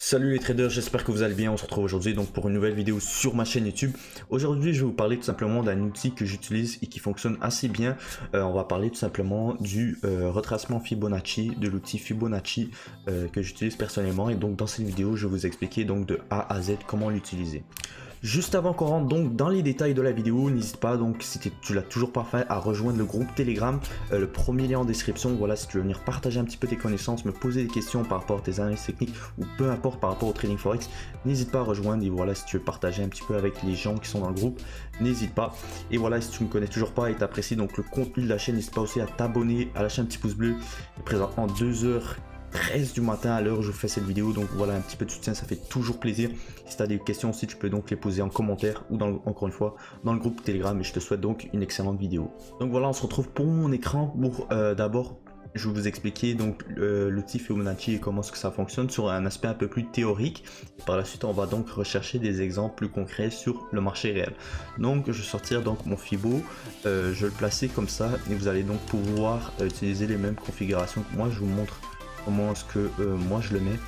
Salut les traders, j'espère que vous allez bien. On se retrouve aujourd'hui donc pour une nouvelle vidéo sur ma chaîne YouTube. Aujourd'hui je vais vous parler tout simplement d'un outil que j'utilise et qui fonctionne assez bien. On va parler tout simplement du retracement Fibonacci, de l'outil Fibonacci que j'utilise personnellement. Et donc dans cette vidéo je vais vous expliquer donc de A à Z comment l'utiliser. Juste avant qu'on rentre donc dans les détails de la vidéo, n'hésite pas donc si tu l'as toujours pas fait à rejoindre le groupe Telegram, le premier lien en description. Voilà, si tu veux venir partager un petit peu tes connaissances, me poser des questions par rapport à tes analyses techniques ou peu importe par rapport au trading forex, n'hésite pas à rejoindre. Et voilà, si tu veux partager un petit peu avec les gens qui sont dans le groupe, n'hésite pas. Et voilà, si tu me connais toujours pas et t'apprécies donc le contenu de la chaîne, n'hésite pas aussi à t'abonner, à lâcher un petit pouce bleu. Il est présent en 2h13 du matin à l'heure où je fais cette vidéo, donc voilà, un petit peu de soutien, ça fait toujours plaisir. Si tu as des questions aussi, tu peux donc les poser en commentaire ou encore une fois dans le groupe Telegram. Et je te souhaite donc une excellente vidéo. Donc voilà, on se retrouve pour mon écran pour d'abord je vais vous expliquer donc l'outil Fibonacci et comment est-ce que ça fonctionne sur un aspect un peu plus théorique. Et par la suite on va donc rechercher des exemples plus concrets sur le marché réel. Donc je vais sortir donc mon Fibo, je vais le placer comme ça et vous allez donc pouvoir utiliser les mêmes configurations que moi. Je vous montre comment est-ce que moi je le mets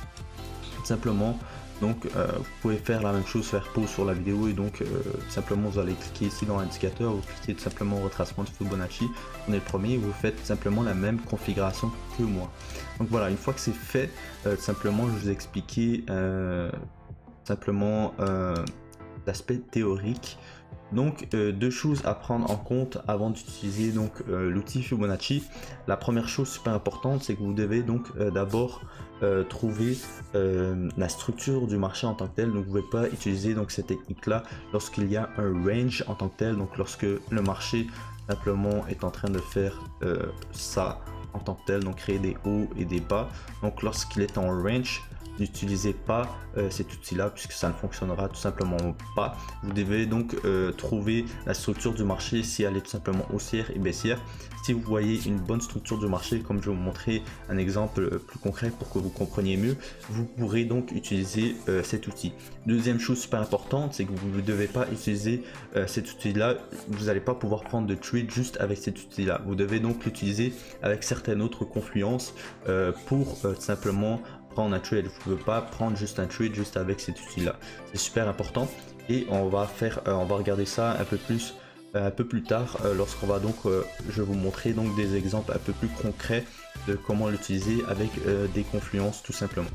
tout simplement. Donc vous pouvez faire la même chose, faire pause sur la vidéo et donc simplement vous allez cliquer ici dans l'indicateur, vous cliquez tout simplement retracement de Fibonacci, on est le premier et vous faites tout simplement la même configuration que moi. Donc voilà, une fois que c'est fait, tout simplement je vous ai expliqué simplement l'aspect théorique. Donc deux choses à prendre en compte avant d'utiliser donc l'outil Fibonacci. La première chose super importante, c'est que vous devez donc d'abord trouver la structure du marché en tant que tel. Donc vous ne pouvez pas utiliser donc cette technique là lorsqu'il y a un range en tant que tel, donc lorsque le marché simplement est en train de faire ça en tant que tel, donc créer des hauts et des bas. Donc lorsqu'il est en range, n'utilisez pas cet outil là puisque ça ne fonctionnera tout simplement pas. Vous devez donc trouver la structure du marché, si elle est tout simplement haussière et baissière. Si vous voyez une bonne structure du marché, comme je vais vous montrer un exemple plus concret pour que vous compreniez mieux, vous pourrez donc utiliser cet outil. Deuxième chose super importante, c'est que vous ne devez pas utiliser cet outil là, vous n'allez pas pouvoir prendre de trade juste avec cet outil là. Vous devez donc l'utiliser avec certaines autres confluences pour tout simplement prendre un trade. Vous ne pouvez pas prendre juste un trade juste avec cet outil là, c'est super important. Et on va regarder ça un peu plus tard lorsqu'on va donc je vais vous montrer donc des exemples un peu plus concrets de comment l'utiliser avec des confluences tout simplement.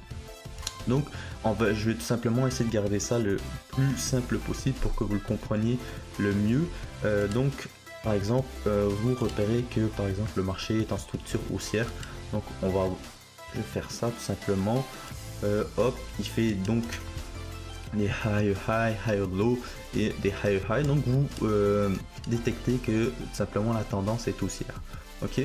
Donc je vais tout simplement essayer de garder ça le plus simple possible pour que vous le compreniez le mieux. Donc par exemple vous repérez que par exemple le marché est en structure haussière, donc je vais faire ça tout simplement. Hop, il fait donc des high low et des high. Donc vous détectez que tout simplement la tendance est haussière. Ok,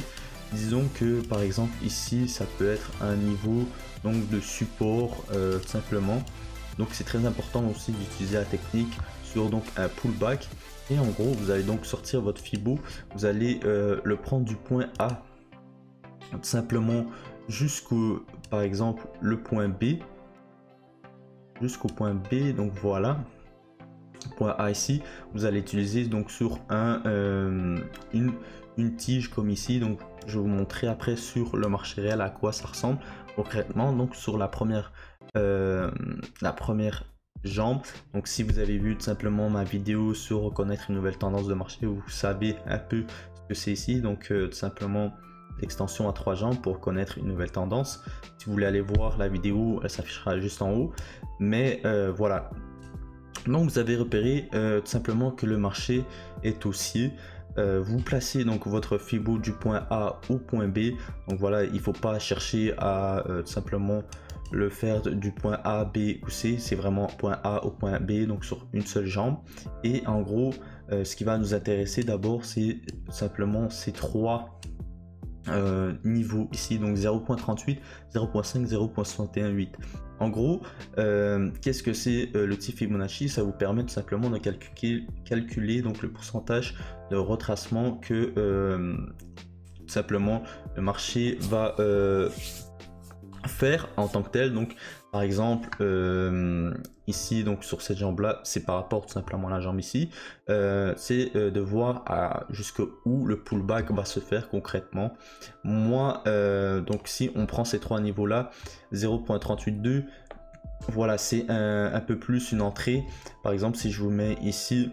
disons que par exemple ici ça peut être un niveau donc de support tout simplement. Donc c'est très important aussi d'utiliser la technique sur donc un pullback. Et en gros vous allez donc sortir votre Fibo, vous allez le prendre du point A tout simplement jusqu'au par exemple le point B, jusqu'au point B. Donc voilà, point A ici, vous allez utiliser donc sur une tige comme ici. Donc je vais vous montrer après sur le marché réel à quoi ça ressemble concrètement. Donc sur la première jambe, donc si vous avez vu tout simplement ma vidéo sur reconnaître une nouvelle tendance de marché, vous savez un peu ce que c'est ici. Donc tout simplement l'extension à 3 jambes pour connaître une nouvelle tendance. Si vous voulez aller voir la vidéo, elle s'affichera juste en haut. Mais voilà, donc vous avez repéré tout simplement que le marché est haussier. Vous placez donc votre Fibo du point A au point B. Donc voilà, il ne faut pas chercher à tout simplement le faire du point A, B ou C. C'est vraiment point A au point B, donc sur une seule jambe. Et en gros, ce qui va nous intéresser d'abord, c'est simplement ces trois niveau ici, donc 0.38, 0.5, 0.618. En gros, qu'est-ce que c'est l'outil Fibonacci? Ça vous permet tout simplement de calculer donc le pourcentage de retracement que tout simplement le marché va faire en tant que tel. Donc par exemple ici donc sur cette jambe là, c'est par rapport tout simplement à la jambe ici, c'est de voir jusqu'où le pullback va se faire concrètement. Moi donc si on prend ces trois niveaux là, 0.382, voilà, c'est un peu plus une entrée. Par exemple, si je vous mets ici,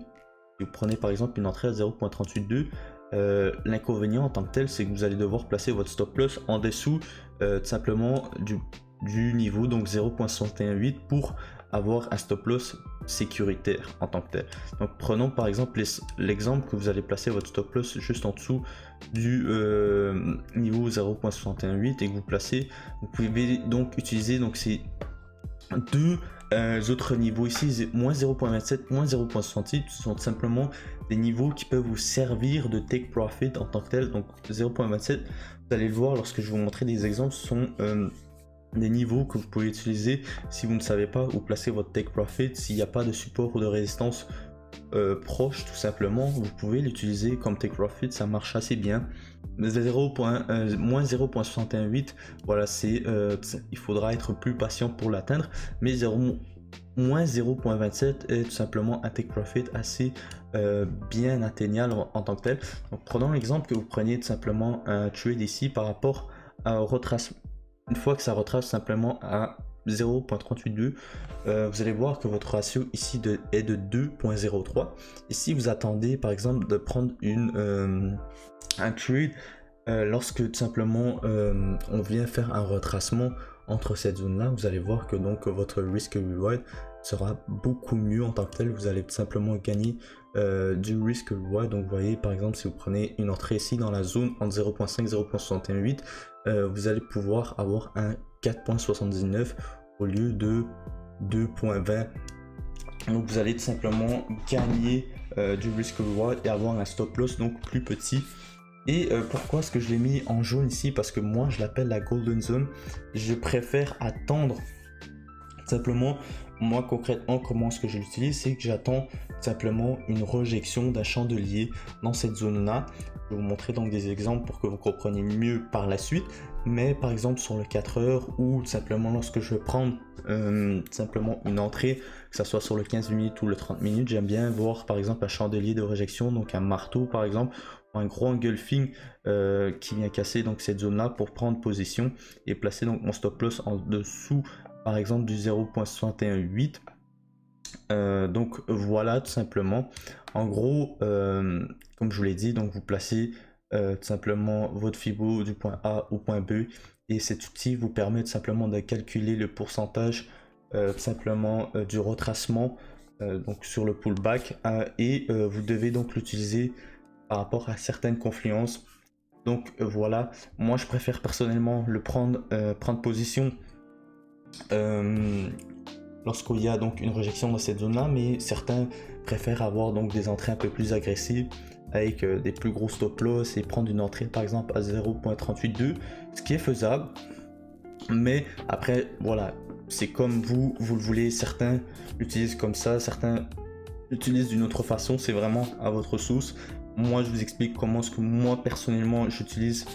vous prenez par exemple une entrée à 0.382, l'inconvénient en tant que tel, c'est que vous allez devoir placer votre stop loss en dessous tout simplement du niveau, donc 0.618, pour avoir un stop loss sécuritaire en tant que tel. Donc prenons par exemple l'exemple que vous allez placer votre stop loss juste en dessous du niveau 0.618 et que vous placez, vous pouvez donc utiliser donc ces deux autres niveaux ici, moins 0.27, moins 0.68, ce sont simplement des niveaux qui peuvent vous servir de take profit en tant que tel. Donc 0.27, vous allez le voir lorsque je vais vous montrer des exemples, ce sont des niveaux que vous pouvez utiliser si vous ne savez pas où placer votre take profit, s'il n'y a pas de support ou de résistance proche, tout simplement, vous pouvez l'utiliser comme take profit, ça marche assez bien. Moins 0.68, voilà, il faudra être plus patient pour l'atteindre, mais moins 0.27 est tout simplement un take profit assez bien atteignable en tant que tel. Donc prenons l'exemple que vous preniez tout simplement un trade ici par rapport à retrace. Une fois que ça retrace simplement à 0.382, vous allez voir que votre ratio ici est de 2.03. Et si vous attendez par exemple de prendre un trade lorsque tout simplement on vient faire un retracement entre cette zone là, vous allez voir que donc votre risk reward sera beaucoup mieux en tant que tel. Vous allez tout simplement gagner du risk reward. Donc vous voyez par exemple, si vous prenez une entrée ici dans la zone entre 0.5 0.68, vous allez pouvoir avoir un 4.79 au lieu de 2.20. donc vous allez tout simplement gagner du risk reward et avoir un stop loss donc plus petit. Et pourquoi est-ce que je l'ai mis en jaune ici? Parce que moi je l'appelle la golden zone. Je préfère attendre simplement. Moi concrètement, comment est-ce que je l'utilise? C'est que j'attends simplement une rejection d'un chandelier dans cette zone là. Je vais vous montrer donc des exemples pour que vous compreniez mieux par la suite. Mais par exemple sur le 4 heures ou simplement lorsque je vais prendre simplement une entrée, que ce soit sur le 15 minutes ou le 30 minutes, j'aime bien voir par exemple un chandelier de rejection, donc un marteau par exemple, un gros engulfing qui vient casser donc cette zone là pour prendre position et placer donc mon stop loss en dessous par exemple du 0.618. donc voilà tout simplement. En gros, comme je vous l'ai dit, donc vous placez tout simplement votre Fibo du point A au point B et cet outil vous permet tout simplement de calculer le pourcentage tout simplement du retracement donc sur le pullback et vous devez donc l'utiliser par rapport à certaines confluences. Donc voilà, moi je préfère personnellement le prendre position lorsqu'il y a donc une rejection dans cette zone là, mais certains préfèrent avoir donc des entrées un peu plus agressives avec des plus gros stop loss et prendre une entrée par exemple à 0.382, ce qui est faisable. Mais après voilà, c'est comme vous le voulez. Certains l'utilisent comme ça, certains l'utilisent d'une autre façon, c'est vraiment à votre sauce. Moi je vous explique comment est-ce que moi personnellement j'utilise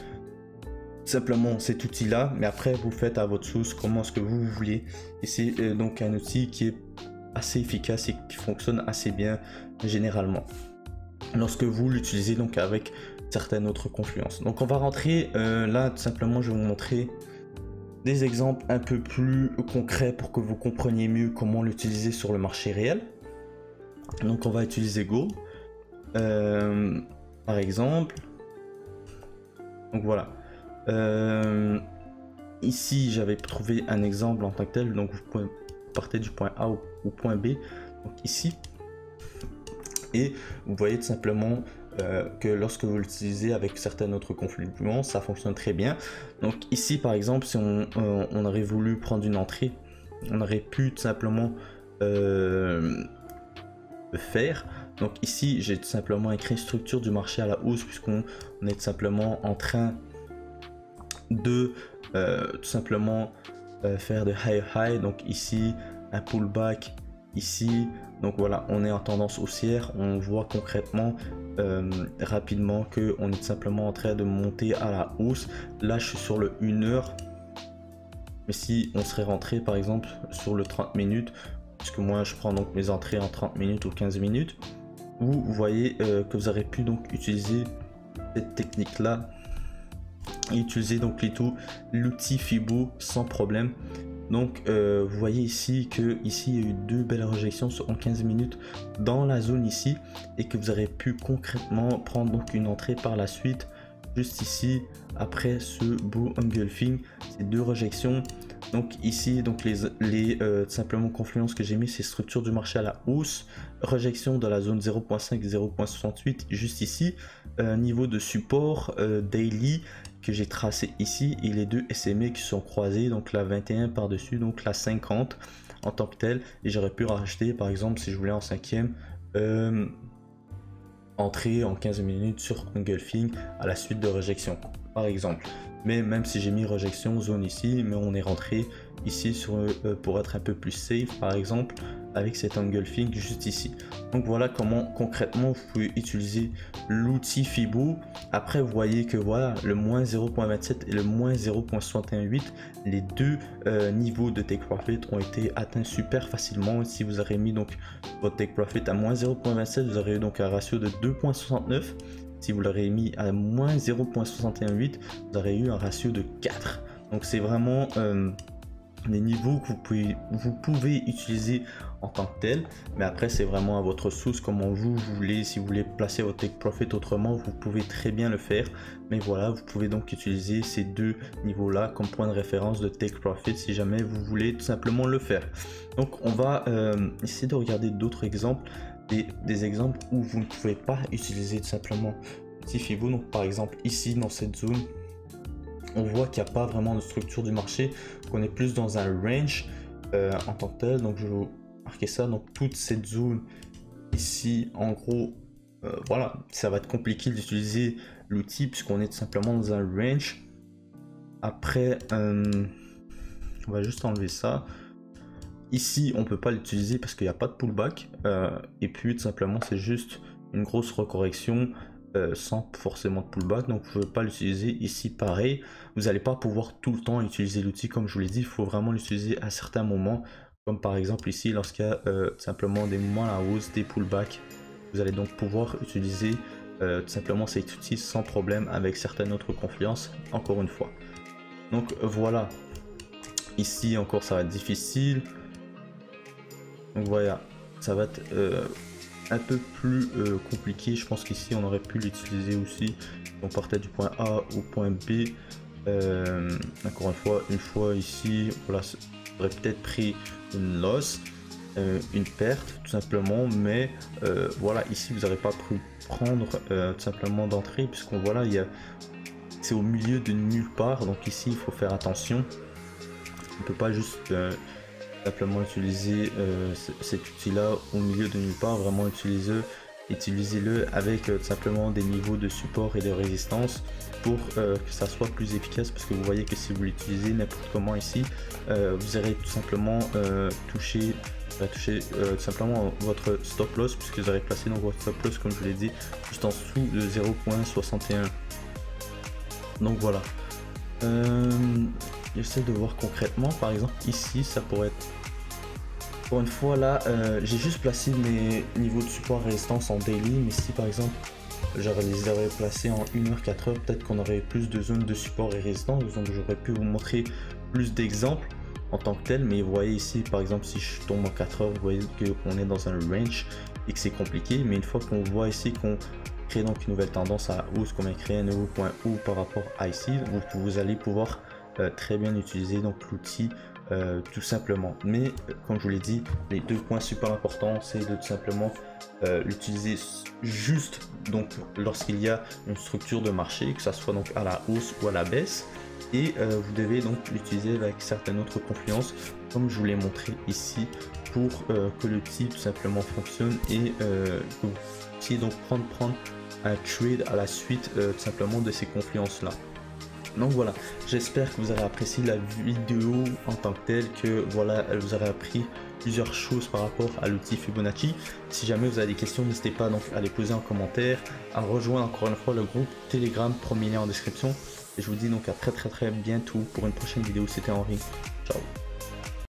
simplement cet outil là, mais après vous faites à votre sauce comment est-ce que vous voulez. Et c'est donc un outil qui est assez efficace et qui fonctionne assez bien généralement lorsque vous l'utilisez donc avec certaines autres confluences. Donc on va rentrer là tout simplement, je vais vous montrer des exemples un peu plus concrets pour que vous compreniez mieux comment l'utiliser sur le marché réel. Donc on va utiliser Gold par exemple. Donc voilà, ici j'avais trouvé un exemple en tant que tel. Donc vous pouvez partir du point A au point B, donc ici, et vous voyez tout simplement que lorsque vous l'utilisez avec certaines autres confluences, ça fonctionne très bien. Donc ici par exemple, si on aurait voulu prendre une entrée, on aurait pu tout simplement le faire. Donc ici j'ai tout simplement écrit structure du marché à la hausse, puisqu'on est tout simplement en train de tout simplement faire de high. Donc ici un pullback ici. Donc voilà, on est en tendance haussière. On voit concrètement rapidement que on est tout simplement en train de monter à la hausse. Là je suis sur le 1 heure, mais si on serait rentré par exemple sur le 30 minutes, puisque moi je prends donc mes entrées en 30 minutes ou 15 minutes, vous voyez que vous aurez pu donc utiliser cette technique là et utiliser donc plutôt l'outil Fibo sans problème. Donc vous voyez ici que ici il y a eu 2 belles rejections en 15 minutes dans la zone ici, et que vous aurez pu concrètement prendre donc une entrée par la suite juste ici après ce beau engulfing, ces 2 rejections. Donc ici donc les simplement confluences que j'ai mis, c'est structure du marché à la hausse, rejection de la zone 0.5 0.68 juste ici, niveau de support daily que j'ai tracé ici, et les 2 SMA qui sont croisés, donc la 21 par dessus, donc la 50 en tant que telle, et j'aurais pu racheter par exemple si je voulais en 5e entrer en 15 minutes sur engulfing à la suite de rejection par exemple. Mais même si j'ai mis rejection zone ici, mais on est rentré ici sur pour être un peu plus safe par exemple avec cet engulfing juste ici. Donc voilà comment concrètement vous pouvez utiliser l'outil Fibo. Après vous voyez que voilà, le moins 0.27 et le moins 0.68, les 2 niveaux de take profit ont été atteints super facilement. Si vous aurez mis donc votre take profit à moins 0.27, vous aurez eu donc un ratio de 2.69. Si vous l'aurez mis à moins 0.618, vous aurez eu un ratio de 4. Donc c'est vraiment des niveaux que vous pouvez utiliser en tant que tel, mais après c'est vraiment à votre source comment vous voulez. Si vous voulez placer votre take profit autrement, vous pouvez très bien le faire, mais voilà, vous pouvez donc utiliser ces 2 niveaux là comme point de référence de take profit si jamais vous voulez tout simplement le faire. Donc on va essayer de regarder d'autres exemples, des exemples où vous ne pouvez pas utiliser tout simplement l'outil Fibo. Donc par exemple ici dans cette zone, on voit qu'il n'y a pas vraiment de structure du marché, qu'on est plus dans un range en tant que tel. Donc je vais vous marquer ça. Donc toute cette zone ici, en gros, voilà, ça va être compliqué d'utiliser l'outil puisqu'on est tout simplement dans un range. Après, on va juste enlever ça. Ici, on peut pas l'utiliser parce qu'il n'y a pas de pullback. Et puis tout simplement, c'est juste une grosse recorrection. Sans forcément de pullback, donc vous ne pouvez pas l'utiliser ici. Pareil, vous n'allez pas pouvoir tout le temps utiliser l'outil. Comme je vous l'ai dit, il faut vraiment l'utiliser à certains moments, comme par exemple ici lorsqu'il y a simplement des moments à la hausse, des pullbacks. Vous allez donc pouvoir utiliser tout simplement cet outil sans problème avec certaines autres confiances, encore une fois. Donc voilà, ici encore ça va être difficile. Donc voilà, ça va être un peu plus compliqué. Je pense qu'ici on aurait pu l'utiliser aussi. On partait du point A au point B. Encore une fois ici, voilà, on aurait peut-être pris une loss, une perte tout simplement, mais voilà, ici vous n'aurez pas pu prendre tout simplement d'entrée, puisqu'on voilà, c'est au milieu de nulle part. Donc ici il faut faire attention. On ne peut pas juste simplement utiliser cet outil là au milieu de nulle part. Vraiment utilisez-le avec tout simplement des niveaux de support et de résistance pour que ça soit plus efficace, parce que vous voyez que si vous l'utilisez n'importe comment ici, vous aurez tout simplement touché tout simplement votre stop loss, puisque vous aurez placé donc votre stop loss, comme je vous l'ai dit, juste en dessous de 0.61. donc voilà, j'essaie de voir concrètement. Par exemple ici ça pourrait être, pour une fois là, j'ai juste placé mes niveaux de support et résistance en daily, mais si par exemple j'aurais les aurais placés en 1h 4h, peut-être qu'on aurait plus de zones de support et résistance. Donc j'aurais pu vous montrer plus d'exemples en tant que tel, mais vous voyez ici par exemple si je tombe en 4h, vous voyez qu'on est dans un range et que c'est compliqué. Mais une fois qu'on voit ici qu'on crée donc une nouvelle tendance à la hausse, qu'on a créé un nouveau point haut par rapport à ici, vous allez pouvoir très bien utiliser donc l'outil tout simplement. Mais comme je vous l'ai dit, les 2 points super importants, c'est de tout simplement l'utiliser juste donc lorsqu'il y a une structure de marché, que ça soit donc à la hausse ou à la baisse, et vous devez donc l'utiliser avec certaines autres confluences comme je vous l'ai montré ici, pour que l'outil tout simplement fonctionne et que vous puissiez donc prendre un trade à la suite tout simplement de ces confluences là. Donc voilà, j'espère que vous aurez apprécié la vidéo en tant que telle, que voilà, elle vous aurez appris plusieurs choses par rapport à l'outil Fibonacci. Si jamais vous avez des questions, n'hésitez pas donc à les poser en commentaire, à rejoindre encore une fois le groupe Telegram, premier lien en description. Et je vous dis donc à très bientôt pour une prochaine vidéo. C'était Henri, ciao.